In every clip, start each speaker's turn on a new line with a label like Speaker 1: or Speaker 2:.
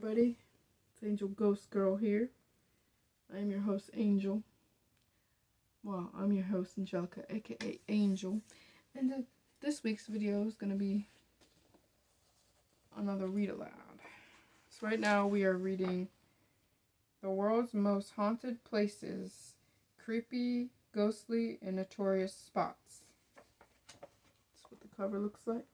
Speaker 1: Everybody, it's Angel Ghost Girl here. I am your host, Angel. Well, I'm your host, Angelica, aka Angel. And this week's video is going to be another read aloud. So, right now we are reading The World's Most Haunted Places, Creepy, Ghostly, and Notorious Spots. That's what the cover looks like.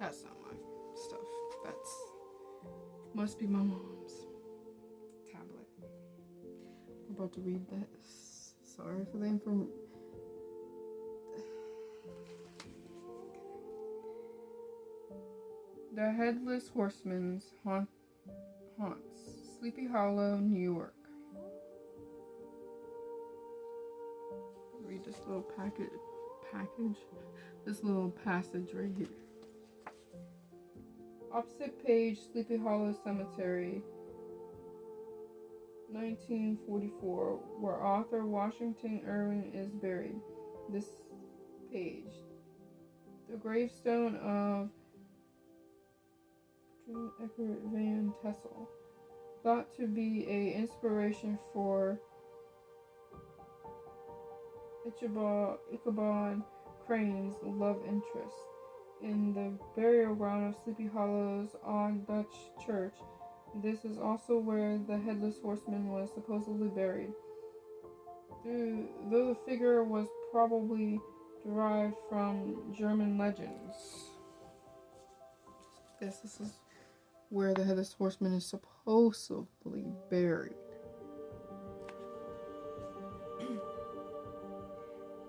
Speaker 1: That's not my stuff. That's must be my mom's tablet. I'm about to read this. Sorry for the information. The Headless Horseman's haunts Sleepy Hollow, New York. Read this little this little passage right here. Opposite page, Sleepy Hollow Cemetery, 1944, where author Washington Irving is buried. This page. The gravestone of Eckert Van Tessel, thought to be an inspiration for Ichabod Crane's love interest. In the burial ground of Sleepy Hollow's Old Dutch Church, this is also where the Headless Horseman was supposedly buried. Though the figure was probably derived from German legends. This is where the Headless Horseman is supposedly buried.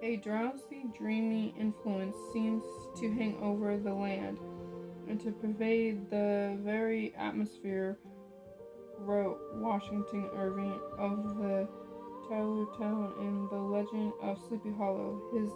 Speaker 1: A drowsy, dreamy influence seems to hang over the land and to pervade the very atmosphere, wrote Washington Irving of the Tyler Town in The Legend of Sleepy Hollow. His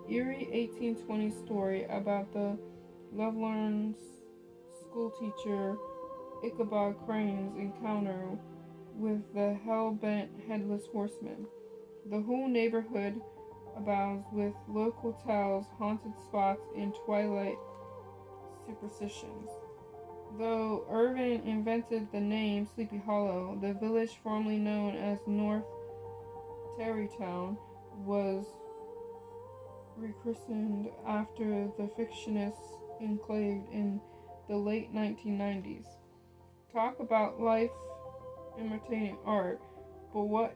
Speaker 1: eerie 1820s story about the lovelorn schoolteacher Ichabod Crane's encounter with the hell-bent Headless Horseman. The whole neighborhood abounds with local tales, haunted spots, and twilight superstitions. Though Irving invented the name Sleepy Hollow, the village formerly known as North Tarrytown was rechristened after the fictitious enclave in the late 1990s. Talk about life imitating art, but what's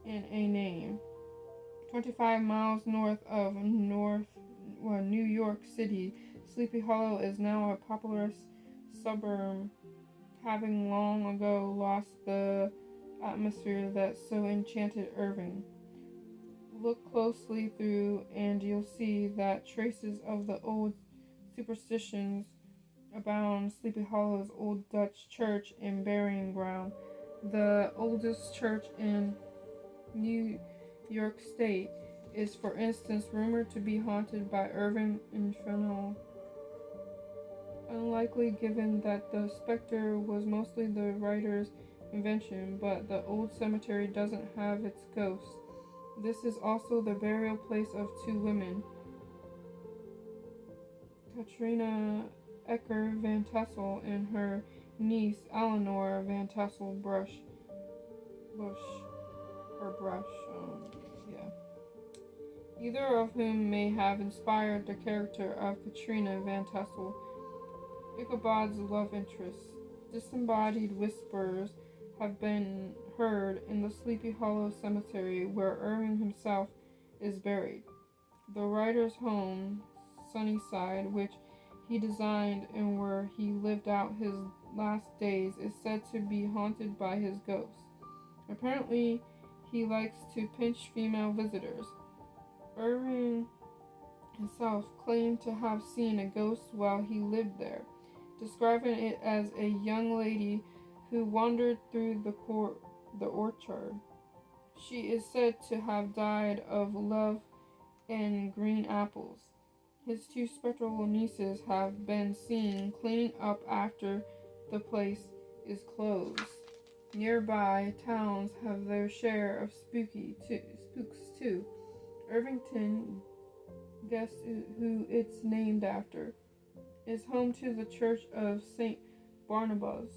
Speaker 1: in a name? 25 miles north of New York City, Sleepy Hollow is now a populous suburb, having long ago lost the atmosphere that so enchanted Irving. Look closely through and you'll see that traces of the old superstitions abound. Sleepy Hollow's Old Dutch Church and burying ground, the oldest church in New York State, is for instance rumored to be haunted by Irving Infernal. Unlikely given that the specter was mostly the writer's invention, but the old cemetery doesn't have its ghosts. This is also the burial place of two women, Katrina Ecker Van Tassel and her niece Eleanor Van Tassel Brush. Either of whom may have inspired the character of Katrina Van Tassel, Ichabod's love interest. Disembodied whispers have been heard in the Sleepy Hollow Cemetery, where Irving himself is buried. The writer's home, Sunnyside, which he designed and where he lived out his last days, is said to be haunted by his ghost. Apparently, he likes to pinch female visitors. Irving himself claimed to have seen a ghost while he lived there, describing it as a young lady who wandered through the orchard. She is said to have died of love and green apples. His two spectral nieces have been seen cleaning up after the place is closed. Nearby towns have their share of spooks too. Irvington, guess who it's named after, is home to the Church of St. Barnabas,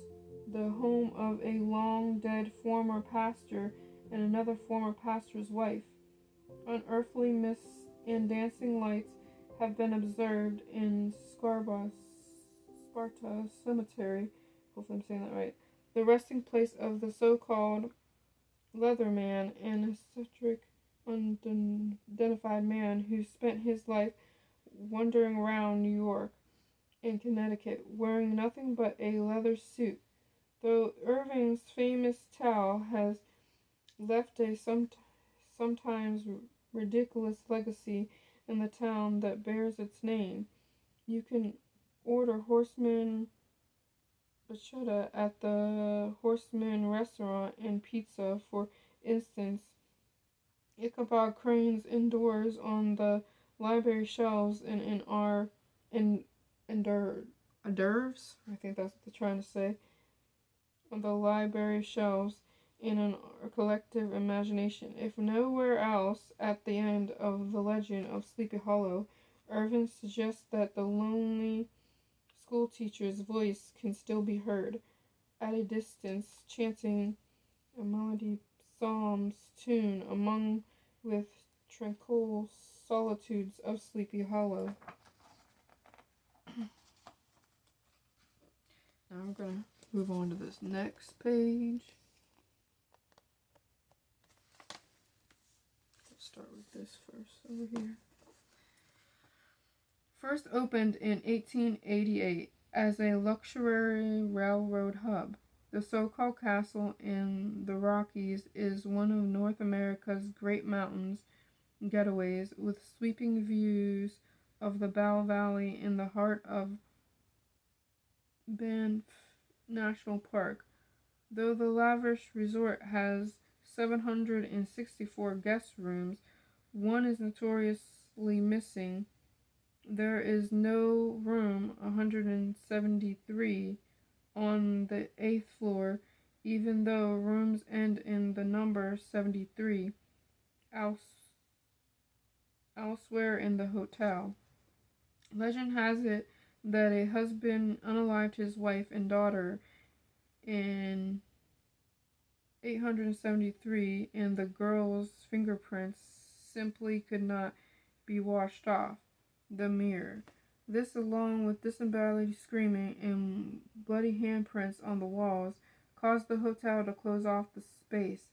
Speaker 1: the home of a long dead former pastor and another former pastor's wife. Unearthly mists and dancing lights have been observed in Sparta Cemetery. Hopefully, I'm saying that right. The resting place of the so called Leatherman, an eccentric, unidentified man who spent his life wandering around New York and Connecticut wearing nothing but a leather suit. Though Irving's famous towel has left a sometimes ridiculous legacy in the town that bears its name, you can order horseman bruschetta at the Horseman restaurant and pizza, for instance. Ichabod cranes indoors on the library shelves and in our in d'oeuvres. I think that's what they're trying to say. On the library shelves in our collective imagination. If nowhere else at the end of the legend of Sleepy Hollow, Irving suggests that the lonely schoolteacher's voice can still be heard at a distance, chanting a melody psalm's tune among with tranquil solitudes of Sleepy Hollow. Now I'm gonna move on to this next page. Let's start with this first over here. First opened in 1888 as a luxury railroad hub, the so-called castle in the Rockies is one of North America's great mountains getaways with sweeping views of the Bow Valley in the heart of Banff National Park. Though the lavish resort has 764 guest rooms, one is notoriously missing. There is no room 173 on the 8th floor, even though rooms end in the number 73 elsewhere in the hotel. Legend has it that a husband unalived his wife and daughter in 873, and the girl's fingerprints simply could not be washed off the mirror. This, along with disembodied screaming and bloody handprints on the walls, caused the hotel to close off the space.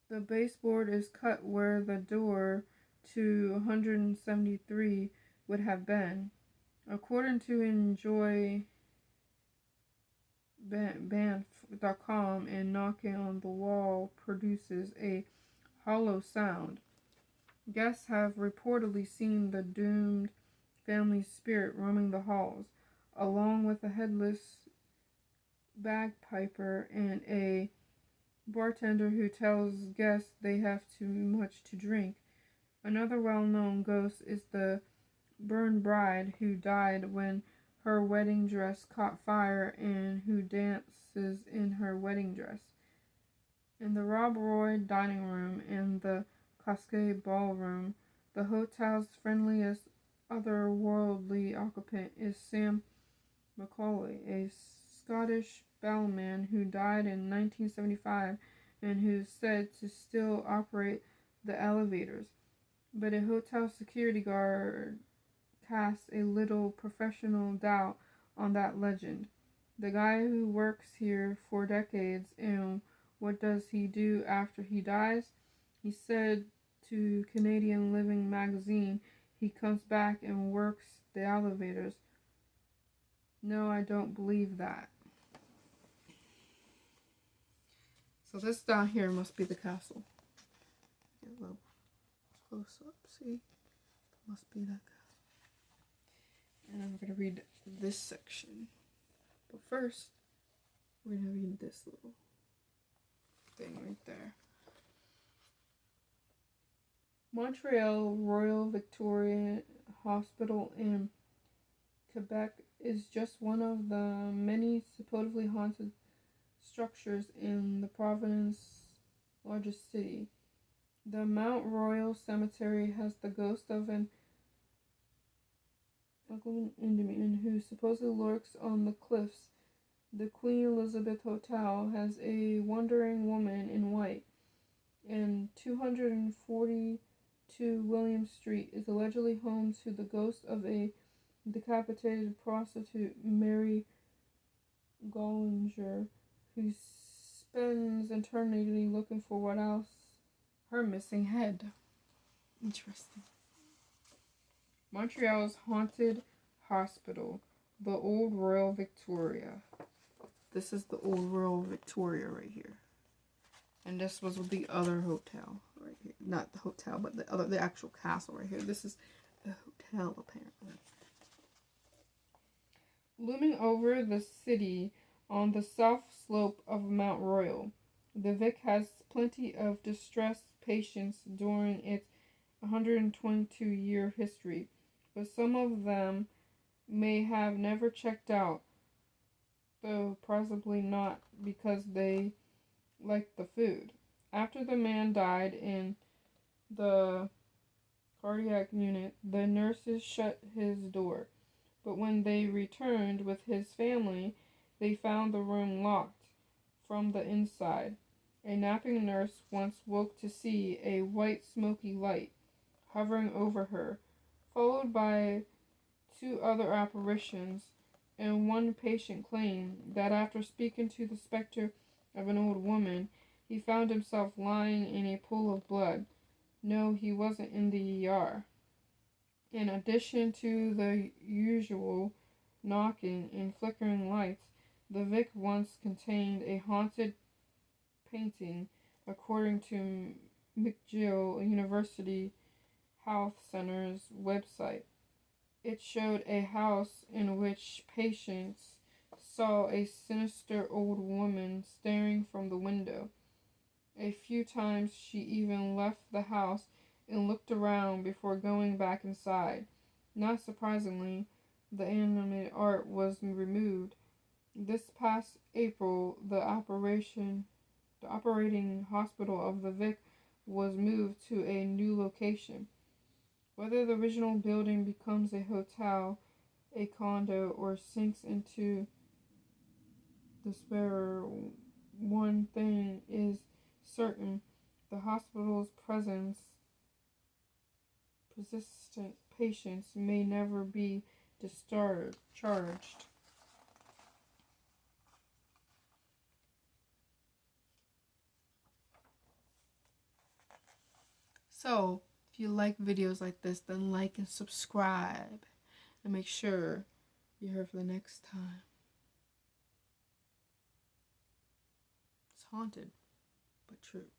Speaker 1: The baseboard is cut where the door to 173 would have been. According to enjoybanff.com, and knocking on the wall produces a hollow sound. Guests have reportedly seen the doomed family's spirit roaming the halls, along with a headless bagpiper and a bartender who tells guests they have too much to drink. Another well-known ghost is the burned bride who died when her wedding dress caught fire and who dances in her wedding dress. In the Rob Roy dining room and the Cascade ballroom, the hotel's friendliest otherworldly occupant is Sam Macaulay, a Scottish bellman who died in 1975 and who's said to still operate the elevators. But a hotel security guard casts a little professional doubt on that legend. The guy who works here for decades, and what does he do after he dies? He said to Canadian Living magazine he comes back and works the elevators. No, I don't believe that. So this down here must be the castle. Get a little close up, see? Must be that castle. And I'm going to read this section. But first, we're going to read this little thing right there. Montreal Royal Victoria Hospital in Quebec is just one of the many supposedly haunted structures in the province's largest city. The Mount Royal Cemetery has the ghost of an Indian who supposedly lurks on the cliffs. The Queen Elizabeth Hotel has a wandering woman in white, and 242 William Street is allegedly home to the ghost of a decapitated prostitute, Mary Gollinger, who spends eternity looking for what else? Her missing head. Interesting. Montreal's haunted hospital, the Old Royal Victoria. This is the Old Royal Victoria right here. And this was the other hotel right here. Not the hotel, but the actual castle right here. This is a hotel, apparently. Looming over the city on the south slope of Mount Royal, the Vic has plenty of distressed patients during its 122-year history, but some of them may have never checked out, though possibly not because they liked the food. After the man died in the cardiac unit, the nurses shut his door, but when they returned with his family, they found the room locked from the inside. A napping nurse once woke to see a white smoky light hovering over her, followed by two other apparitions, and one patient claimed that after speaking to the specter of an old woman, he found himself lying in a pool of blood. No, he wasn't in the ER. In addition to the usual knocking and flickering lights, the Vic once contained a haunted painting, according to McGill University Health Center's website. It showed a house in which patients saw a sinister old woman staring from the window. A few times she even left the house and looked around before going back inside. Not surprisingly, the animated art was removed. This past April, the operating hospital of the Vic was moved to a new location. Whether the original building becomes a hotel, a condo, or sinks into despair, one thing is certain: the hospital's persistent patients may never be discharged. So, if you like videos like this, then like and subscribe, and make sure you're here for the next time. It's haunted, but true.